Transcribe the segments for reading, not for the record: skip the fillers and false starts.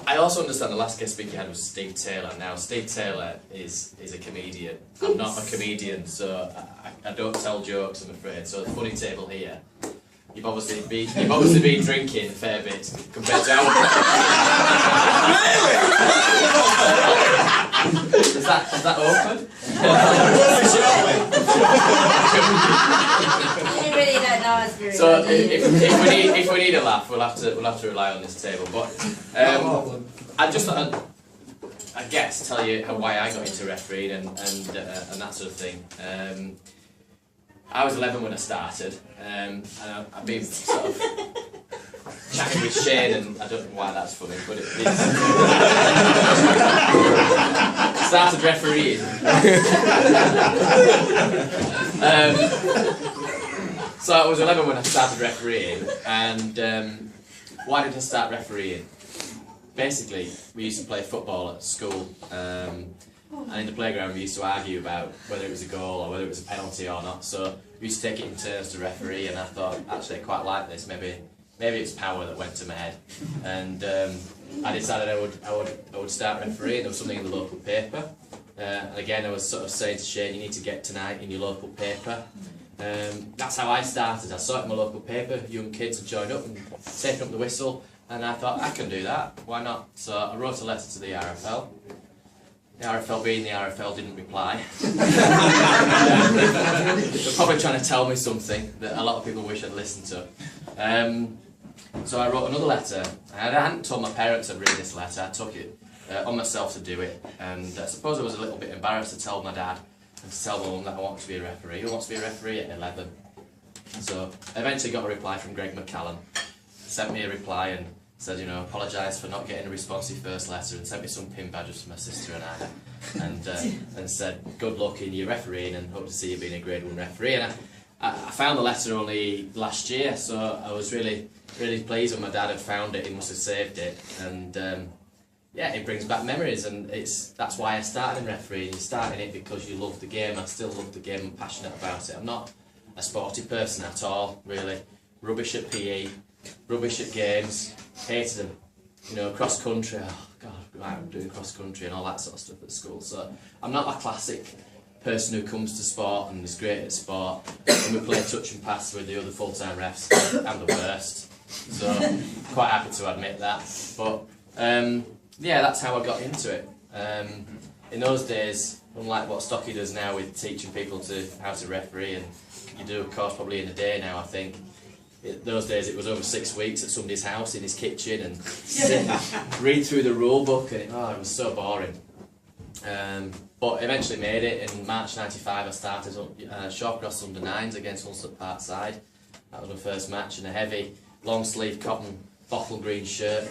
I also understand the last guest speaker you had was Steve Taylor. Now, Steve Taylor is a comedian. I'm not a comedian, so I don't tell jokes, I'm afraid. So the funny table here, you've obviously been drinking a fair bit compared to our. Is that awkward? I really don't know us very So well. if we need a laugh, we'll have to rely on this table. But I just thought I guess tell you why I got into refereeing and that sort of thing. I was 11 when I started, and I've been sort of chatting with Shane, and I don't know why that's funny, but it's started refereeing. So I was 11 when I started refereeing, and why did I start refereeing? Basically, we used to play football at school, and in the playground we used to argue about whether it was a goal or whether it was a penalty or not. So we used to take it in turns to referee, and I thought, actually I quite like this. Maybe it's power that went to my head, and I decided I would start refereeing. There was something in the local paper, and again I was sort of saying to Shane, you need to get tonight in your local paper. That's how I started. I saw it in my local paper. Young kids had joined up and taken up the whistle, and I thought, I can do that. Why not? So I wrote a letter to the RFL. The RFL, being the RFL, didn't reply. They're probably trying to tell me something that a lot of people wish I'd listened to. So I wrote another letter, and I hadn't told my parents I'd written this letter. I took it on myself to do it, and I suppose I was a little bit embarrassed to tell my dad and to tell my mum that I want to be a referee. Who wants to be a referee at 11? So I eventually got a reply from Greg McCallum. Sent me a reply and said, you know, apologised for not getting a responsive first letter, and sent me some pin badges for my sister and I, and said, good luck in your refereeing and hope to see you being a Grade 1 referee. And I found the letter only last year, so I was really pleased when my dad had found it. He must have saved it, and yeah, it brings back memories, and that's why I started in refereeing. You start in it because you love the game. I still love the game, I'm passionate about it. I'm not a sporty person at all, really. Rubbish at PE, rubbish at games, hated them. You know, cross country, oh God, I'm doing cross country and all that sort of stuff at school. So I'm not a classic person who comes to sport and is great at sport. And we play touch and pass with the other full-time refs. I'm the worst. So quite happy to admit that. But yeah, that's how I got into it. In those days, unlike what Stocky does now with teaching people how to referee, and you do a course probably in a day now, I think. Those days it was over 6 weeks at somebody's house in his kitchen and read through the rule book, and it was so boring. But eventually made it. In March '95 I started Shawcross under 9s against Ulster Parkside. That was my first match in a heavy long sleeve cotton bottle green shirt.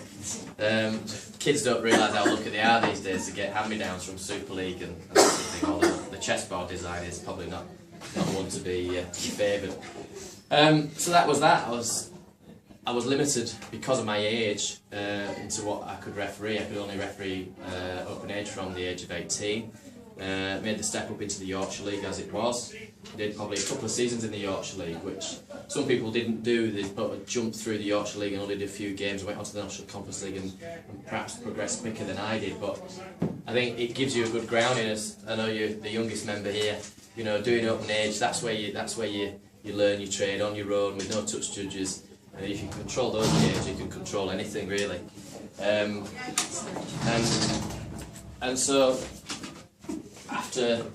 Kids don't realise how lucky they are these days to get hand-me-downs from Super League and that sort of thing. Although the chessboard design is probably not one to be favoured. So that was that. I was limited because of my age into what I could referee. I could only referee open age from the age of 18. Made the step up into the Yorkshire League as it was. Did probably a couple of seasons in the Yorkshire League, which some people didn't do. They jumped through the Yorkshire League and only did a few games, went on to the National Conference League and perhaps progressed quicker than I did. But I think it gives you a good grounding. As I know you're the youngest member here, you know, doing open age, that's where you learn your trade on your own with no touch judges. And if you can control those games, you can control anything really. And so after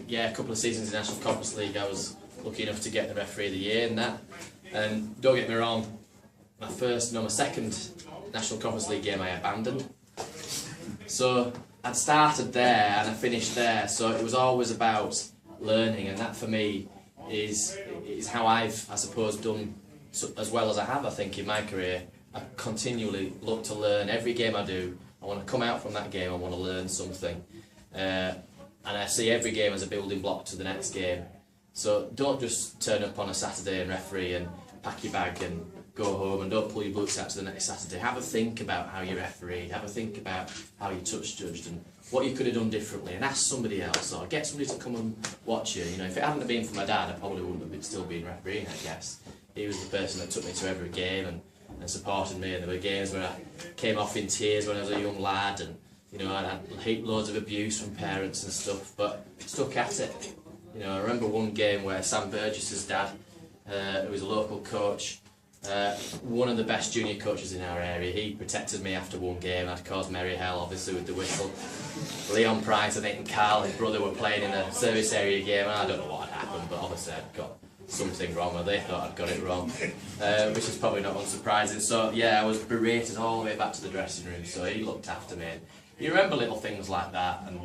a couple of seasons in the National Conference League, I was lucky enough to get the Referee of the Year and that. And don't get me wrong, my second National Conference League game I abandoned. So I'd started there and I finished there, so it was always about learning, and that for me is how I've, I suppose, done as well as I have, I think, in my career. I continually look to learn. Every game I do, I want to come out from that game, I want to learn something. And I see every game as a building block to the next game. So don't just turn up on a Saturday and referee and pack your bag and go home, and don't pull your boots out to the next Saturday. Have a think about how you refereed, have a think about how you touch judged and what you could have done differently, and ask somebody else, or get somebody to come and watch you. You know, if it hadn't been for my dad, I probably wouldn't have still been refereeing, I guess. He was the person that took me to every game, and supported me, and there were games where I came off in tears when I was a young lad, and you know, I had loads of abuse from parents and stuff, but stuck at it. You know, I remember one game where Sam Burgess's dad, who was a local coach, one of the best junior coaches in our area, he protected me after one game. I'd caused merry hell, obviously, with the whistle. Leon Price, I think, and Carl, his brother, were playing in a service area game, and I don't know what had happened, but obviously I'd got something wrong, or they thought I'd got it wrong, which is probably not unsurprising. So yeah, I was berated all the way back to the dressing room, so he looked after me. And you remember little things like that, and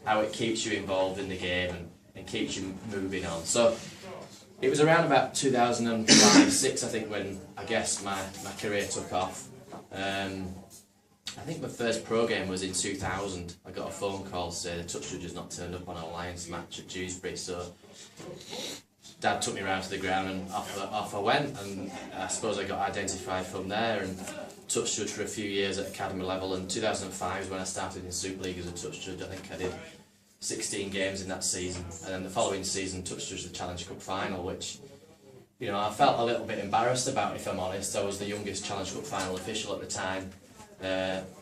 how it keeps you involved in the game, and keeps you moving on. So it was around about 2005-06, I think, when I guess my career took off. I think my first pro game was in 2000. I got a phone call to say the touch judge has not turned up on an Alliance match at Dewsbury, so Dad took me round to the ground, and off I went, and I suppose I got identified from there, and touch judge for a few years at academy level. And 2005 is when I started in Super League as a touch judge. I think I did 16 games in that season, and then the following season touch judge the Challenge Cup final, which, you know, I felt a little bit embarrassed about, if I'm honest. I was the youngest Challenge Cup final official at the time,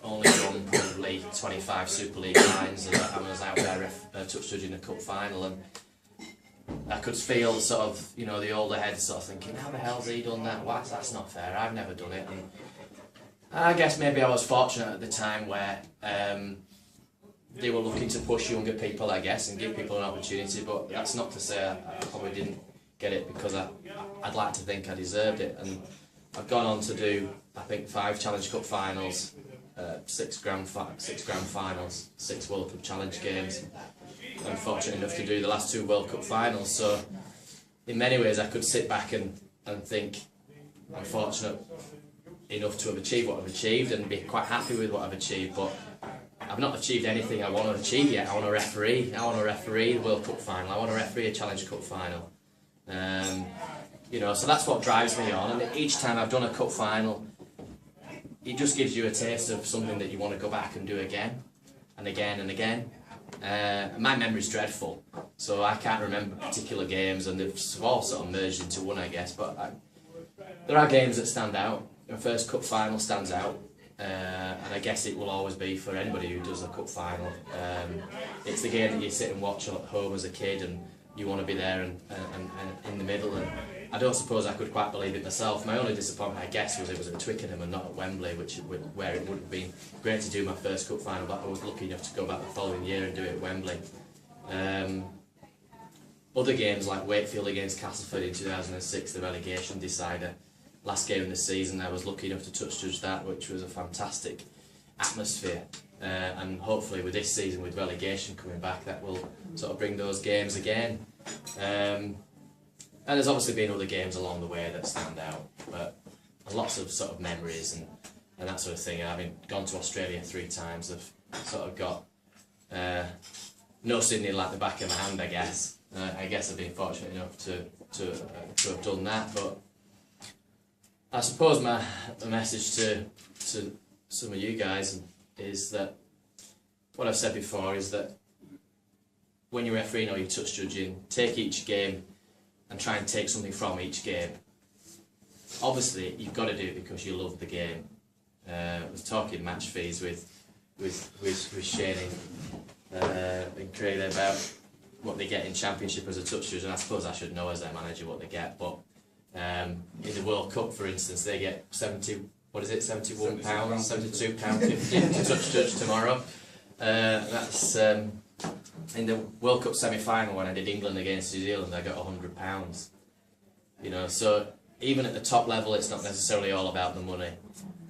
only done probably 25 Super League finals, and I was out there touch judging a cup final, and I could feel sort of, you know, the older heads sort of thinking, how the hell's he done that? Why? That's not fair, I've never done it. And I guess maybe I was fortunate at the time where they were looking to push younger people, I guess, and give people an opportunity, but that's not to say I probably didn't get it, because I'd like to think I deserved it. And I've gone on to do, I think, 5 Challenge Cup finals, 6 grand finals, 6 World Cup Challenge games. I'm fortunate enough to do the last 2 World Cup finals, so in many ways I could sit back and think I'm fortunate enough to have achieved what I've achieved and be quite happy with what I've achieved, but I've not achieved anything I want to achieve yet. I want to referee the World Cup final, I want to referee a Challenge Cup final. You know, so that's what drives me on, and each time I've done a cup final, it just gives you a taste of something that you want to go back and do again and again and again. My memory's dreadful, so I can't remember particular games, and they've all sort of merged into one, I guess, but there are games that stand out. My first cup final stands out, and I guess it will always be for anybody who does a cup final. It's the game that you sit and watch at home as a kid, and you want to be there and in the middle, and I don't suppose I could quite believe it myself. My only disappointment, I guess, was it was at Twickenham and not at Wembley, where it would have been great to do my first cup final, but I was lucky enough to go back the following year and do it at Wembley. Other games like Wakefield against Castleford in 2006, the relegation decider, last game of the season, I was lucky enough to touch judge that, which was a fantastic atmosphere. And hopefully with this season, with relegation coming back, that will sort of bring those games again. And there's obviously been other games along the way that stand out, but lots of sort of memories and that sort of thing. Having gone to Australia 3 times, I've sort of got no Sydney like the back of my hand, I guess. I guess I've been fortunate enough to have done that, but I suppose my message to some of you guys is that what I've said before is that when you're refereeing or you're touch judging, take each game and try and take something from each game. Obviously, you've got to do it because you love the game. I was talking match fees with Shane and Craig about what they get in Championship as a touch judge, and I suppose I should know as their manager what they get, but in the World Cup, for instance, they get £71, £72.50 to touch judge tomorrow. That's in the World Cup semi-final when I did England against New Zealand, I got £100. You know, so even at the top level, it's not necessarily all about the money.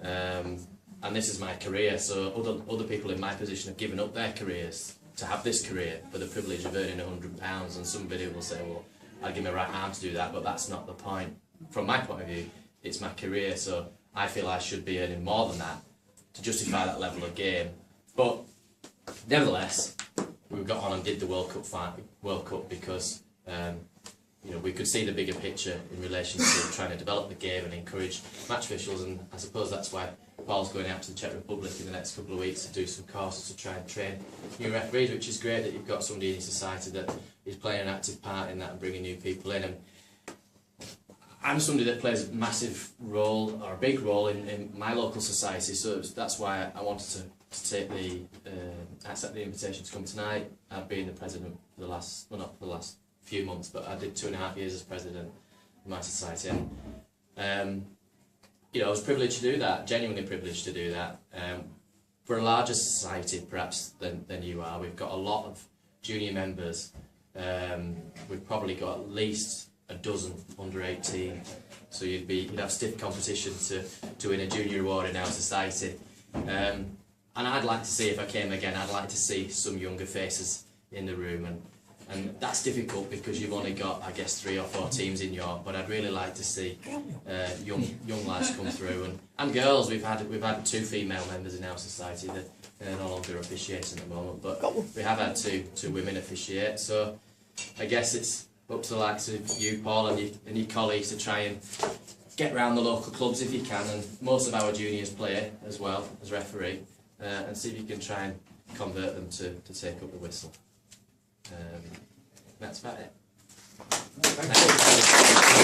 And this is my career, so other people in my position have given up their careers to have this career for the privilege of earning £100, and somebody will say, well, I'll give my right arm to do that, but that's not the point. From my point of view, it's my career, so I feel I should be earning more than that to justify that level of game. But nevertheless, we got on and did the World Cup because you know, we could see the bigger picture in relation to trying to develop the game and encourage match officials, and I suppose that's why Paul's going out to the Czech Republic in the next couple of weeks to do some courses to try and train new referees, which is great that you've got somebody in your society that is playing an active part in that and bringing new people in. And I'm somebody that plays a massive role, or a big role, in my local society, so that's why I wanted to take accept the invitation to come tonight. I've been the president for the last, well, not for the last few months, but I did 2.5 years as president of my society, and you know, I was privileged to do that, genuinely privileged to do that. For a larger society, perhaps, than you are, we've got a lot of junior members. We've probably got at least a dozen under 18, so you'd have stiff competition to win a junior award in our society. And I'd like to see, if I came again, I'd like to see some younger faces in the room, and that's difficult because you've only got, I guess, 3 or 4 teams in York. But I'd really like to see young lads come through, and girls. We've had 2 female members in our society that are no longer officiating at the moment, but we have had two women officiate. So I guess it's up to the likes of you, Paul, and your colleagues to try and get round the local clubs if you can, and most of our juniors play as well as referee, and see if you can try and convert them to take up the whistle. That's about it. Thank you.